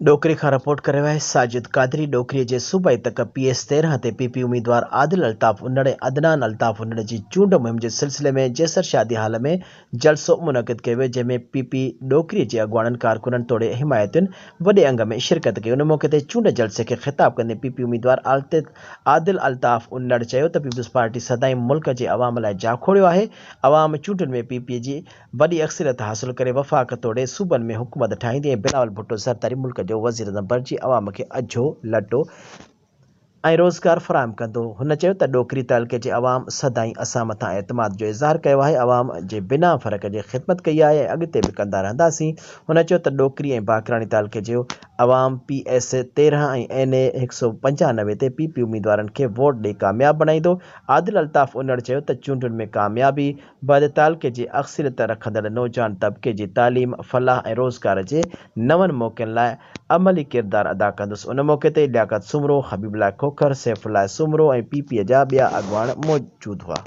डोकरी खां रिपोर्ट करे वियो आहे साजिद कादरी। डोकरीअ जे सूबाई तक PS13 ते PP उम्मीदवार आदिल अल्ताफ़ उन्नड़ ऐं अदनान अल्ताफ़ उन्नड़ जी चूंड मुहिम जे सिलसिले में जैसर शादी हाल में जलसो मुनक़िद कयो वियो, जंहिंमें PP डोकरीअ जे अॻुवाणनि कारकुननि तोड़े हिमायतुनि वॾे अंग में शिरकत कई। उन मौक़े ते चूंड जलसे खे ख़िताब कंदे PP उम्मीदवार आदिल अल्ताफ़ उन्नड़ चयो त पीपल्स पार्टी सदाईं मुल्क जे अवाम लाइ जा खोड़ियो आहे। अवाम चूंडुनि में PP जी वॾी अक्सरियत हासिल करे वफ़ाक़ तोड़े सूबनि में हुकूमत ठाहींदी ऐं बिलावल भुट्टो सरदारी मुल्क जो वज़ीर आज़म बणिजी अवाम खे अझो लटो ऐं रोज़गार फ़राहम कंदो। हुन चयो त डोकरी तइलके जे अवाम सदाईं असां मथां एतमाद जो इज़हार कयो आहे। अवाम जे बिना फ़र्क़ जे ख़िदमत कई आहे ऐं अॻिते बि कंदा रहंदासीं। हुन चयो त डोकरी ऐं बाकराणी तइलके जो अवाम PS13 ऐं NA 195 ते PP उम्मीदवारनि खे वोट ॾेई कामयाब बणाईंदो। आदिल अल्ताफ़ उन्नड़ चयो त चूंडुनि में कामयाबी बैदि तइलके जे अक्सरियत रखंदड़ नौजवान तबिके जी तालीम, फलाह ऐं रोज़गार जे नवनि मौक़नि लाइ अमली किरदार अदा कंदुसि। उन मौक़े ते लियाकत सुमरो, हबीबुल्लाह खोखर, सैफुल्लाह सुमरो ऐं PP जा ॿिया अॻुवान मौजूदु हुआ।